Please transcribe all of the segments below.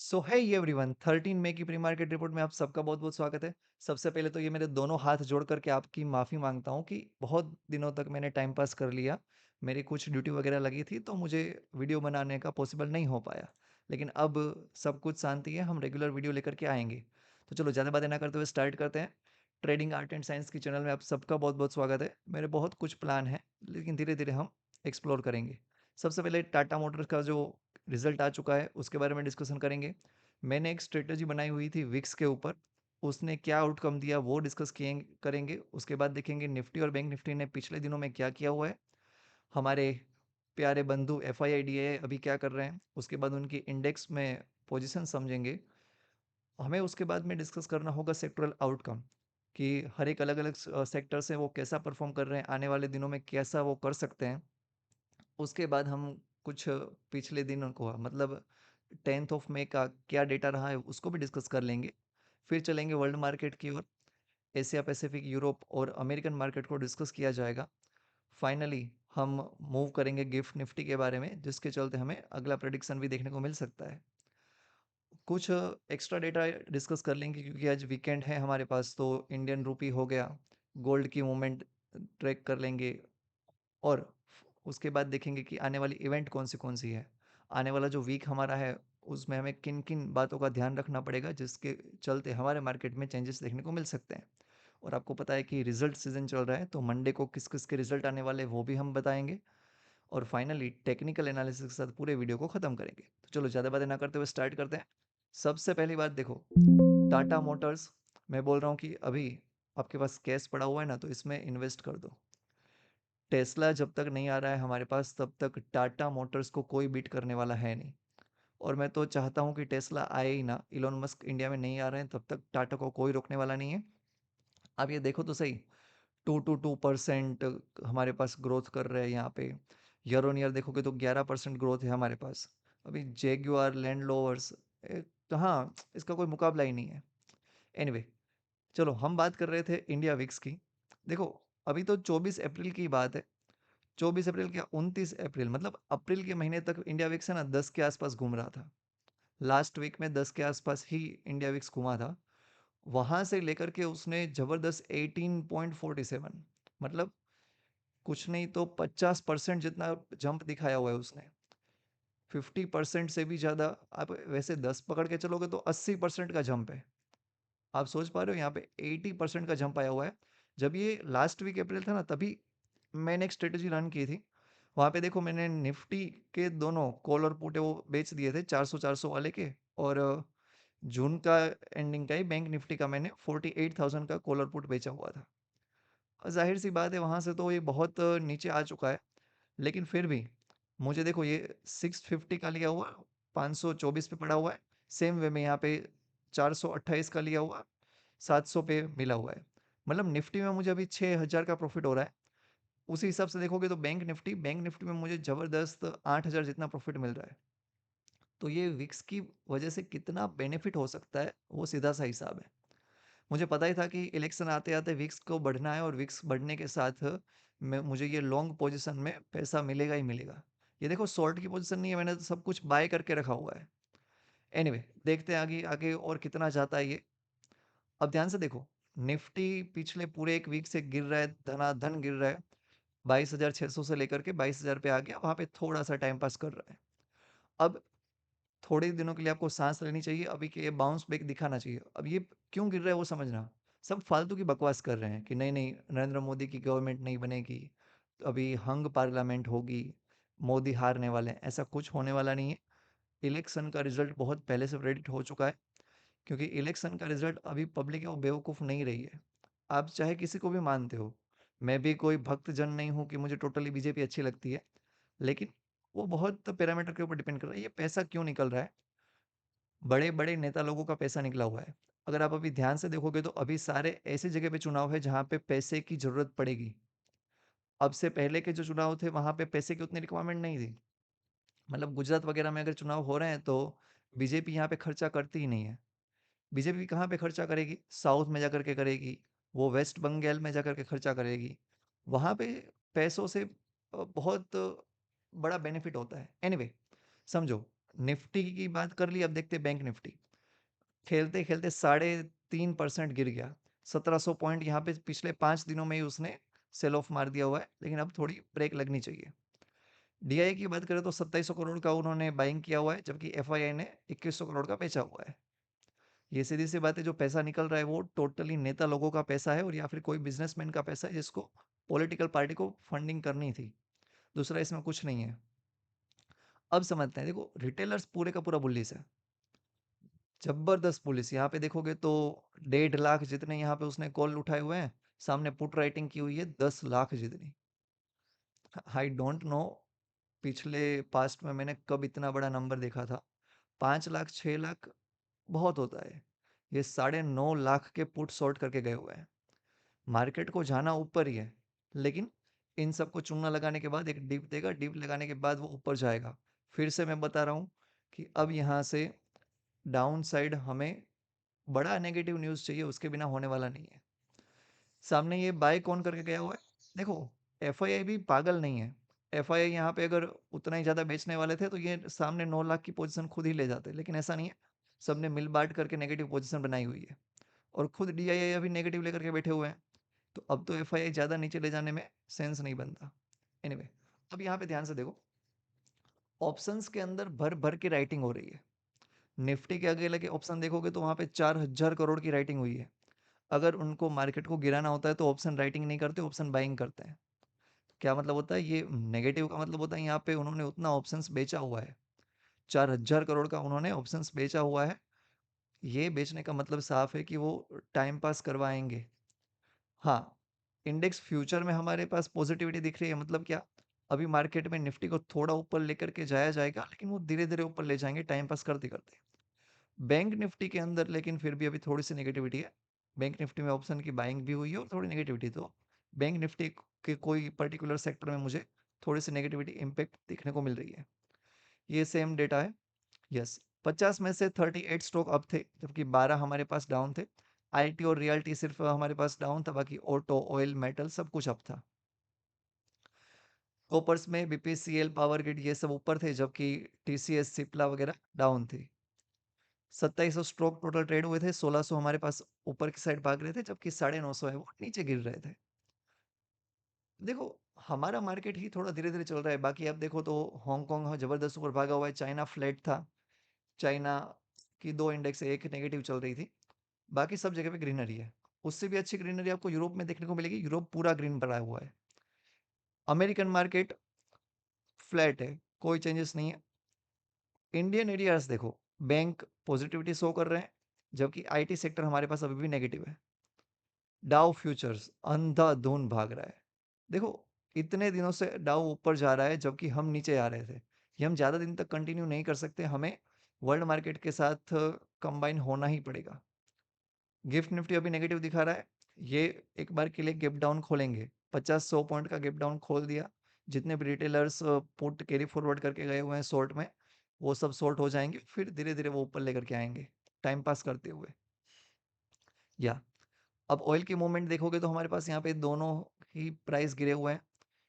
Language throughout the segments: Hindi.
सो है एवरीवन 13 मई की प्री मार्केट रिपोर्ट में आप सबका बहुत-बहुत स्वागत है। सबसे पहले तो ये मेरे दोनों हाथ जोड़ कर के आपकी माफ़ी माँगता हूँ कि बहुत दिनों तक मैंने टाइम पास कर लिया। मेरी कुछ ड्यूटी वगैरह लगी थी तो मुझे वीडियो बनाने का पॉसिबल नहीं हो पाया। लेकिन अब सब कुछ शांति है, हम रेगुलर वीडियो लेकर के आएँगे। तो चलो ज़्यादा बातें ना करते हुए स्टार्ट करते हैं। ट्रेडिंग आर्ट एंड साइंस की चैनल में आप सबका बहुत-बहुत स्वागत है। मेरे बहुत कुछ प्लान हैं, लेकिन धीरे-धीरे हम एक्सप्लोर करेंगे। सबसे पहले टाटा मोटर्स का जो रिज़ल्ट आ चुका है, उसके बारे में डिस्कशन करेंगे। मैंने एक स्ट्रेटजी बनाई हुई थी विक्स के ऊपर, उसने क्या आउटकम दिया वो डिस्कस किए करेंगे। उसके बाद देखेंगे निफ्टी और बैंक निफ्टी ने पिछले दिनों में क्या किया हुआ है। हमारे प्यारे बंधु एफआईआईडीए अभी क्या कर रहे हैं, उसके बाद उनकी इंडेक्स में पोजीशन समझेंगे। हमें उसके बाद में डिस्कस करना होगा सेक्टरल आउटकम कि हर एक अलग अलग सेक्टर से वो कैसा परफॉर्म कर रहे हैं, आने वाले दिनों में कैसा वो कर सकते हैं। उसके बाद हम कुछ पिछले दिनों को मतलब 10th ऑफ मई का क्या डेटा रहा है उसको भी डिस्कस कर लेंगे। फिर चलेंगे वर्ल्ड मार्केट की ओर। एशिया पैसिफिक, यूरोप और अमेरिकन मार्केट को डिस्कस किया जाएगा। फाइनली हम मूव करेंगे गिफ्ट निफ्टी के बारे में, जिसके चलते हमें अगला प्रेडिक्शन भी देखने को मिल सकता है। कुछ एक्स्ट्रा डेटा डिस्कस कर लेंगे क्योंकि आज वीकेंड है हमारे पास, तो इंडियन रूपी हो गया, गोल्ड की मूवमेंट ट्रैक कर लेंगे और उसके बाद देखेंगे कि आने वाली इवेंट कौन सी है। आने वाला जो वीक हमारा है उसमें हमें किन किन बातों का ध्यान रखना पड़ेगा जिसके चलते हमारे मार्केट में चेंजेस देखने को मिल सकते हैं। और आपको पता है कि रिजल्ट सीजन चल रहा है, तो मंडे को किस किस के रिजल्ट आने वाले हैं वो भी हम बताएंगे। और फाइनली टेक्निकल एनालिसिस के साथ पूरे वीडियो को ख़त्म करेंगे। तो चलो ज़्यादा बातें ना करते हुए स्टार्ट करते हैं। सबसे पहली बात देखो, टाटा मोटर्स, मैं बोल रहा हूँ कि अभी आपके पास कैश पड़ा हुआ है ना, तो इसमें इन्वेस्ट कर दो। टेस्ला जब तक नहीं आ रहा है हमारे पास, तब तक टाटा मोटर्स को कोई बीट करने वाला है नहीं। और मैं तो चाहता हूँ कि टेस्ला आए ही ना, इलोन मस्क इंडिया में नहीं आ रहे हैं तब तक टाटा को कोई रोकने वाला नहीं है। आप ये देखो तो सही, 2% हमारे पास ग्रोथ कर रहे हैं यहाँ पे। ईयर ऑन ईयर देखोगे तो 11% ग्रोथ है हमारे पास। अभी जेग्युआर लैंड रोवर्स, कहाँ इसका कोई मुकाबला ही नहीं है। एनीवे, चलो हम बात कर रहे थे इंडिया विक्स की। देखो, अभी तो 24 अप्रैल की बात है। 24 अप्रैल क्या 29 अप्रैल, मतलब अप्रैल के महीने तक इंडिया विक्स है ना 10 के आसपास घूम रहा था। लास्ट वीक में 10 के आसपास ही इंडिया विक्स घूमा था। वहां से लेकर के उसने जबरदस्त 18.47, मतलब कुछ नहीं तो 50% जितना जंप दिखाया हुआ है उसने। 50% से भी ज़्यादा। आप वैसे 10 पकड़ के चलोगे तो 80% का जंप है। आप सोच पा रहे हो, यहाँ पे 80% का जंप आया हुआ है। जब ये लास्ट वीक अप्रैल था ना, तभी मैंने एक स्ट्रेटेजी रन की थी। वहाँ पे देखो, मैंने निफ्टी के दोनों कॉल और पुट है वो बेच दिए थे, 400 वाले के। और जून का एंडिंग का ही बैंक निफ्टी का मैंने 48,000 का कॉल और पुट बेचा हुआ था। जाहिर सी बात है वहाँ से तो ये बहुत नीचे आ चुका है। लेकिन फिर भी मुझे देखो, ये 650 का लिया हुआ, 524 पे पड़ा हुआ है। सेम वे में यहाँ पे 428 का लिया हुआ, 700 पे मिला हुआ है। मतलब निफ्टी में मुझे अभी 6,000 का प्रॉफिट हो रहा है। उसी हिसाब से देखोगे तो बैंक निफ्टी में मुझे ज़बरदस्त 8,000 जितना प्रॉफिट मिल रहा है। तो ये विक्स की वजह से कितना बेनिफिट हो सकता है, वो सीधा सा हिसाब है। मुझे पता ही था कि इलेक्शन आते-आते विक्स को बढ़ना है और विक्स बढ़ने के साथ मैं मुझे ये लॉन्ग पोजीशन में पैसा मिलेगा ही मिलेगा। ये देखो, शॉर्ट की पोजीशन नहीं है, मैंने तो सब कुछ बाय करके रखा हुआ है। एनीवे, देखते हैं आगे आगे और कितना जाता है ये। अब ध्यान से देखो, निफ्टी पिछले पूरे 1 वीक से गिर रहा है, धनाधन गिर रहा है। 22,600 से लेकर के 22,000 पे आ गया, वहाँ पे थोड़ा-सा टाइम पास कर रहा है। अब थोड़े दिनों के लिए आपको सांस लेनी चाहिए, अभी के ये बाउंस बैक दिखाना चाहिए। अब ये क्यों गिर रहा है वो समझना। सब फालतू की बकवास कर रहे हैं कि नहीं नहीं, नरेंद्र मोदी की गवर्नमेंट नहीं बनेगी, तो अभी हंग पार्लियामेंट होगी, मोदी हारने वाले हैं। ऐसा कुछ होने वाला नहीं है। इलेक्शन का रिजल्ट बहुत पहले से प्रेडिक्ट हो चुका है, क्योंकि इलेक्शन का रिजल्ट अभी पब्लिक है वो बेवकूफ़ नहीं रही है। आप चाहे किसी को भी मानते हो, मैं भी कोई भक्त जन नहीं हूँ कि मुझे टोटली बीजेपी अच्छी लगती है। लेकिन वो बहुत पैरामीटर के ऊपर डिपेंड कर रहा है, ये पैसा क्यों निकल रहा है। बड़े-बड़े नेता लोगों का पैसा निकला हुआ है। अगर आप अभी ध्यान से देखोगे तो अभी सारे ऐसी जगह पे चुनाव है जहाँ पे पैसे की ज़रूरत पड़ेगी। अब से पहले के जो चुनाव थे वहाँ पे पैसे की उतनी रिक्वायरमेंट नहीं थी। मतलब गुजरात वगैरह में अगर चुनाव हो रहे हैं तो बीजेपी यहाँ पे खर्चा करती ही नहीं है। बीजेपी कहाँ पे खर्चा करेगी? साउथ में जाकर के करेगी, वो वेस्ट बंगाल में जाकर के खर्चा करेगी। वहाँ पे पैसों से बहुत बड़ा बेनिफिट होता है। एनीवे, समझो, निफ्टी की बात कर ली, अब देखते हैं बैंक निफ्टी। खेलते-खेलते 3.5% गिर गया। 1700 पॉइंट यहाँ पे पिछले 5 दिनों में ही उसने सेल ऑफ मार दिया हुआ है, लेकिन अब थोड़ी ब्रेक लगनी चाहिए। डीआई की बात करें तो 2700 करोड़ का उन्होंने बाइंग किया हुआ है, जबकि एफआईआई ने 2100 करोड़ का बेचा हुआ है। ये सीधी सी बात है, जो पैसा निकल रहा है वो टोटली नेता लोगों का पैसा है और या फिर कोई बिजनेसमैन का पैसा है जिसको पॉलिटिकल पार्टी को फंडिंग करनी थी। दूसरा इसमें कुछ नहीं है। अब समझते हैं, देखो रिटेलर्स पूरे का पूरा बुल्लिश है, जबरदस्त बुलिश। यहाँ पे देखोगे तो 1.5 लाख जितने यहाँ पे उसने कॉल उठाए हुए हैं, सामने पुट राइटिंग की हुई है 10 लाख जितनी। आई डोंट नो पिछले पास्ट में मैंने कब इतना बड़ा नंबर देखा था। 5 लाख 6 लाख बहुत होता है, ये 9.5 लाख के पुट शॉर्ट करके गए हुए हैं। मार्केट को जाना ऊपर ही है, लेकिन इन सबको चूना लगाने के बाद एक डिप देगा, डिप लगाने के बाद वो ऊपर जाएगा। फिर से मैं बता रहा हूँ कि अब यहाँ से डाउन साइड हमें बड़ा नेगेटिव न्यूज़ चाहिए, उसके बिना होने वाला नहीं है। सामने ये बाय कौन करके गया हुआ है, देखो एफआईआई भी पागल नहीं है। एफआईआई यहाँ पे अगर उतना ही ज़्यादा बेचने वाले थे तो ये सामने 9 लाख की पोजीशन खुद ही ले जाते, लेकिन ऐसा नहीं है। सबने मिल बांट करके नेगेटिव पोजीशन बनाई हुई है और खुद डीआईआई अभी नेगेटिव लेकर के बैठे हुए हैं। तो अब तो एफआईआई ज़्यादा नीचे ले जाने में सेंस नहीं बनता। एनीवे, अब यहाँ पे ध्यान से देखो, ऑप्शंस के अंदर भर भर के राइटिंग हो रही है। निफ्टी के आगे लगे ऑप्शन देखोगे तो वहाँ पे 4000 करोड़ की राइटिंग हुई है। अगर उनको मार्केट को गिराना होता है तो ऑप्शन राइटिंग नहीं करते, ऑप्शन बाइंग करते हैं। क्या मतलब होता है, ये नेगेटिव का मतलब होता है यहाँ पे उन्होंने उतना ऑप्शंस बेचा हुआ है, 4000 करोड़ का उन्होंने ऑप्शंस बेचा हुआ है। ये बेचने का मतलब साफ है कि वो टाइम पास करवाएंगे। हाँ, इंडेक्स फ्यूचर में हमारे पास पॉजिटिविटी दिख रही है, मतलब क्या, अभी मार्केट में निफ्टी को थोड़ा ऊपर लेकर के जाया जाएगा, लेकिन वो धीरे धीरे ऊपर ले जाएंगे टाइम पास करते करते। बैंक निफ्टी के अंदर लेकिन फिर भी अभी थोड़ी सी नेगेटिविटी है। बैंक निफ्टी में ऑप्शन की बाइंग भी हुई है और थोड़ी नेगेटिविटी, तो बैंक निफ्टी के कोई पर्टिकुलर सेक्टर में मुझे थोड़ी सी नेगेटिविटी इम्पैक्ट दिखने को मिल रही है। ये सेम डेटा है। यस, 50 में से 38 स्टॉक अप थे, जबकि 12 हमारे पास डाउन थे। आईटी और रियल्टी सिर्फ हमारे पास डाउन था, बाकी ऑटो, ऑयल, मेटल सब कुछ अप था। कॉपर्स में बीपीसीएल, पावर ग्रिड ये सब ऊपर थे, जबकि टीसीएस, सिप्ला वगैरह डाउन थे। 2700 स्ट्रोक टोटल ट्रेड हुए थे, 1600 हमारे पास ऊपर की साइड भाग रहे थे, जबकि 950 है वो नीचे गिर रहे थे। देखो, हमारा मार्केट ही थोड़ा धीरे धीरे चल रहा है, बाकी आप देखो तो हांगकांग जबरदस्त ऊपर भागा हुआ है, चाइना फ्लैट था। चाइना की दो इंडेक्स, एक नेगेटिव चल रही थी, बाकी सब जगह पे ग्रीनरी है। उससे भी अच्छी ग्रीनरी आपको यूरोप में देखने को मिलेगी, यूरोप पूरा ग्रीन पड़ा हुआ है। अमेरिकन मार्केट फ्लैट है, कोई चेंजेस नहीं है। इंडियन एरियाज देखो, बैंक पॉजिटिविटी शो कर रहे हैं, जबकि आईटी सेक्टर हमारे पास अभी भी नेगेटिव है। डाउ फ्यूचर्स अंधाधुन भाग रहा है। देखो, इतने दिनों से डाउ ऊपर जा रहा है जबकि हम नीचे आ रहे थे। ये हम ज़्यादा दिन तक कंटिन्यू नहीं कर सकते, हमें वर्ल्ड मार्केट के साथ कंबाइन होना ही पड़ेगा। गिफ्ट निफ्टी अभी नेगेटिव दिखा रहा है, ये एक बार के लिए गैप डाउन खोलेंगे। 50-100 पॉइंट का गैप डाउन खोल दिया, जितने भी रिटेलर्स पुट कैरी फॉरवर्ड करके गए हुए हैं शॉर्ट में, वो सब शॉर्ट हो जाएंगे, फिर धीरे धीरे वो ऊपर लेकर के आएंगे टाइम पास करते हुए। या अब ऑयल की मूवमेंट देखोगे तो हमारे पास यहाँ पे दोनों ही प्राइस गिरे हुए हैं,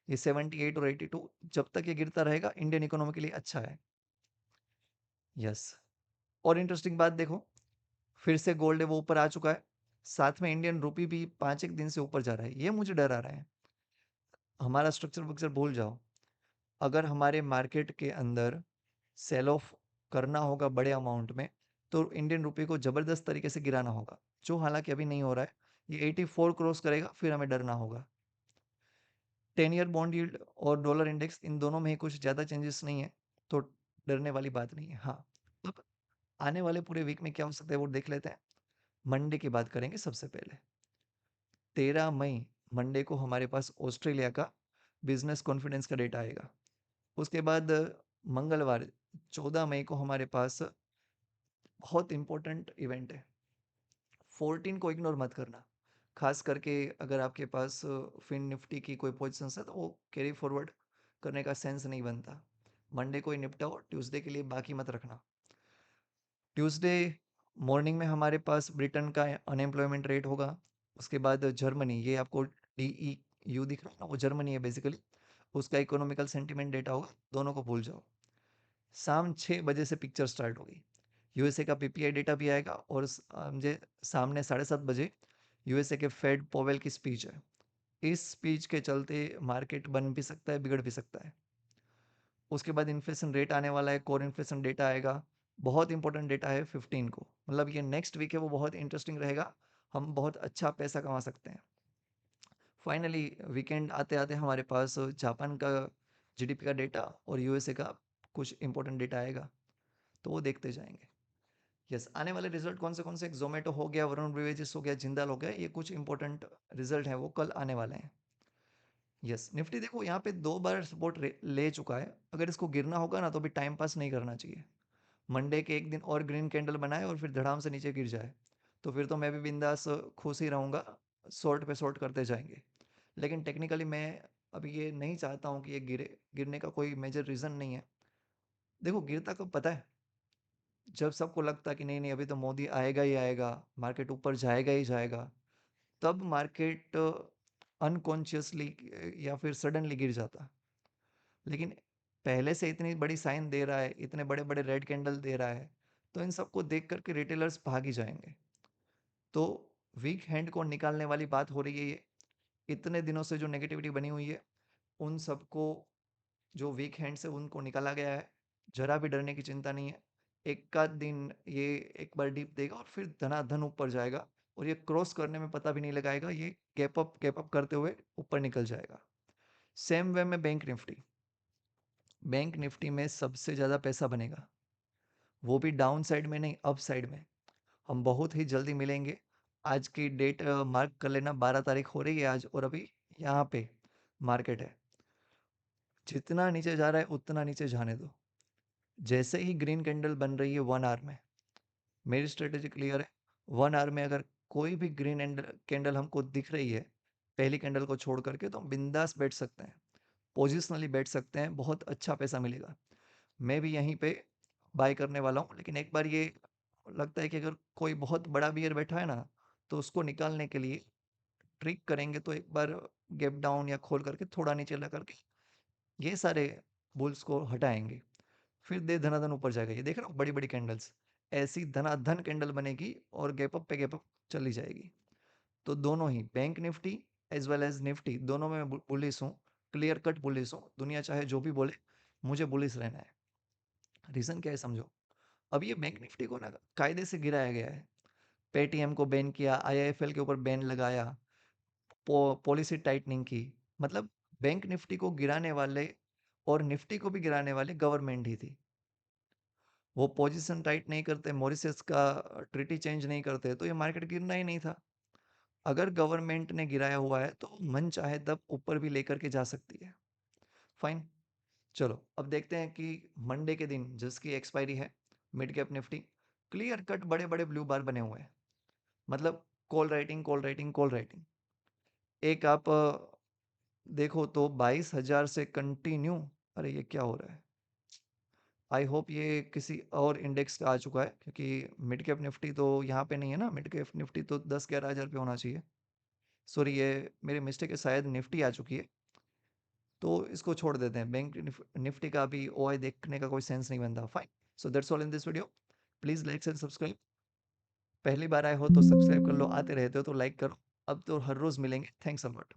ये 78 और 82। जब तक ये गिरता रहेगा इंडियन इकोनॉमी के लिए अच्छा है। यस, और इंटरेस्टिंग बात देखो, फिर से गोल्ड है वो ऊपर आ चुका है, साथ में इंडियन रुपी भी 5 एक दिन से ऊपर जा रहा है, ये मुझे डर आ रहा है। हमारा स्ट्रक्चर वक्चर भूल जाओ, अगर हमारे मार्केट के अंदर सेल ऑफ करना होगा बड़े अमाउंट में, तो इंडियन रुपये को ज़बरदस्त तरीके से गिराना होगा, जो हालांकि अभी नहीं हो रहा है। ये 84 क्रॉस करेगा फिर हमें डरना होगा। 10 ईयर बॉन्ड यील्ड और डॉलर इंडेक्स, इन दोनों में ही कुछ ज़्यादा चेंजेस नहीं है, तो डरने वाली बात नहीं है। हाँ, अब आने वाले पूरे वीक में क्या हो सकता है वो देख लेते हैं। मंडे की बात करेंगे सबसे पहले। 13 मई मंडे को हमारे पास ऑस्ट्रेलिया का बिजनेस कॉन्फिडेंस का डेटा आएगा। उसके बाद मंगलवार 14 मई को हमारे पास बहुत इंपॉर्टेंट इवेंट है, 14 को इग्नोर मत करना। खास करके अगर आपके पास फिन निफ्टी की कोई पोजिशन है तो वो कैरी फॉरवर्ड करने का सेंस नहीं बनता। मंडे को ही निपटाओ, ट्यूसडे के लिए बाकी मत रखना। ट्यूसडे मॉर्निंग में हमारे पास ब्रिटेन का अनएम्प्लॉयमेंट रेट होगा। उसके बाद जर्मनी, ये आपको DEU दिख रहा है ना, वो जर्मनी है बेसिकली, उसका इकोनॉमिकल सेंटिमेंट डेटा होगा, दोनों को भूल जाओ। शाम 6 बजे से पिक्चर स्टार्ट होगी। यूएसए का पीपीआई डेटा भी आएगा और मुझे सामने 7:30 बजे यूएसए के फेड पोवेल की स्पीच है। इस स्पीच के चलते मार्केट बन भी सकता है, बिगड़ भी सकता है। उसके बाद इन्फ्लेशन रेट आने वाला है, कोर इन्फ्लेशन डेटा आएगा। बहुत इंपॉर्टेंट डेटा है 15 को, मतलब ये नेक्स्ट वीक है, वो बहुत इंटरेस्टिंग रहेगा। हम बहुत अच्छा पैसा कमा सकते हैं। फाइनली वीकेंड आते आते हमारे पास जापान का जीडीपी का डेटा और यूएसए का कुछ इंपॉर्टेंट डेटा आएगा, तो वो देखते जाएंगे। यस, आने वाले रिजल्ट कौन से, एक जोमेटो हो गया, वरुण बेवरेजेस हो गया, जिंदाल हो गया, ये कुछ इंपॉर्टेंट रिजल्ट है, वो कल आने वाले हैं। यस, निफ्टी देखो यहाँ पे 2 बार सपोर्ट ले चुका है। अगर इसको गिरना होगा ना तो भी टाइम पास नहीं करना चाहिए। मंडे के एक दिन और ग्रीन कैंडल बनाए और फिर धड़ाम से नीचे गिर जाए, तो फिर तो मैं भी बिंदास खुश ही रहूँगा। शॉर्ट पे शॉर्ट करते जाएंगे। लेकिन टेक्निकली मैं अभी ये नहीं चाहता हूँ कि ये गिरने का कोई मेजर रीज़न नहीं है। देखो गिरता कब पता है? जब सबको लगता है कि नहीं नहीं अभी तो मोदी आएगा ही आएगा, मार्केट ऊपर जाएगा ही जाएगा, तब मार्केट अनकॉन्शियसली या फिर सडनली गिर जाता। लेकिन पहले से इतनी बड़ी साइन दे रहा है, इतने बड़े बड़े रेड कैंडल दे रहा है, तो इन सबको देख करके रिटेलर्स भाग ही जाएंगे। तो वीक हैंड को निकालने वाली बात हो रही है ये। इतने दिनों से जो नेगेटिविटी बनी हुई है, उन सबको, जो वीक हैंड से उनको निकाला गया है। जरा भी डरने की चिंता नहीं है। एक आध दिन ये एक बार डीप देगा और फिर धनाधन ऊपर जाएगा, और ये क्रॉस करने में पता भी नहीं लगाएगा, ये गैप अप करते हुए ऊपर निकल जाएगा। सेम वे में बैंक निफ्टी में सबसे ज़्यादा पैसा बनेगा, वो भी डाउन साइड में नहीं, अप साइड में। हम बहुत ही जल्दी मिलेंगे। आज की डेट मार्क कर लेना, 12 तारीख हो रही है आज, और अभी यहाँ पे मार्केट है। जितना नीचे जा रहा है उतना नीचे जाने दो। जैसे ही ग्रीन कैंडल बन रही है 1 आवर में, मेरी स्ट्रेटेजी क्लियर है। 1 आवर में अगर कोई भी ग्रीन कैंडल हमको दिख रही है, पहली कैंडल को छोड़ करके, तो हम बिंदास बैठ सकते हैं, पोजिशनली बैठ सकते हैं, बहुत अच्छा पैसा मिलेगा। मैं भी यहीं पे बाय करने वाला हूँ, लेकिन एक बार ये लगता है कि अगर कोई बहुत बड़ा बियर बैठा है ना, तो उसको निकालने के लिए ट्रिक करेंगे, तो एक बार गैप डाउन या खोल करके थोड़ा नीचे ला करके ये सारे बुल्स को हटाएंगे, फिर दे धनाधन ऊपर जाएगा। ये देख रहे हो बड़ी बड़ी कैंडल्स, ऐसी धनाधन कैंडल बनेगी और गैप अप पे गैप अप चली जाएगी। तो दोनों ही bank Nifty as well as Nifty, दोनों में बुलिस हूँ, क्लियर कट बुलिस हूँ। दुनिया चाहे जो भी बोले, मुझे बुलिस रहना है। रीज़न क्या है समझो। अब ये बैंक निफ्टी को ना कायदे से गिराया गया है। पेटीएम को बैन किया, आईआईएफएल के ऊपर बैन लगाया, पॉलिसी टाइटनिंग की। मतलब बैंक निफ्टी को गिराने वाले और निफ्टी को भी गिराने वाले गवर्नमेंट ही थी। वो पोजीशन टाइट नहीं करते, मॉरिशस का ट्रीटी चेंज नहीं करते, तो ये मार्केट गिरना ही नहीं था। अगर गवर्नमेंट ने गिराया हुआ है तो मन चाहे तब ऊपर भी लेकर के जा सकती है। फाइन। चलो अब देखते हैं कि मंडे के दिन जिसकी एक्सपायरी है, mid cap Nifty, clear cut बड़े बड़े ब्लू बार बने हुए हैं। मतलब call writing call writing call writing. एक आप देखो तो 22,000 से कंटिन्यू, अरे ये क्या हो रहा है? आई होप ये किसी और इंडेक्स का आ चुका है, क्योंकि मिड कैप निफ्टी तो यहाँ पे नहीं है ना। मिड कैप निफ्टी तो 10-11 हज़ार पे होना चाहिए। सॉरी, ये मेरी मिस्टेक है, शायद निफ्टी आ चुकी है। तो इसको छोड़ देते हैं, बैंक निफ्टी का भी ओआई देखने का कोई सेंस नहीं बनता। Fine. So that's all in this video. Please like and subscribe. पहली बार आए हो तो सब्सक्राइब कर लो, आते रहते हो तो लाइक करो। अब तो हर रोज़ मिलेंगे। Thanks a lot.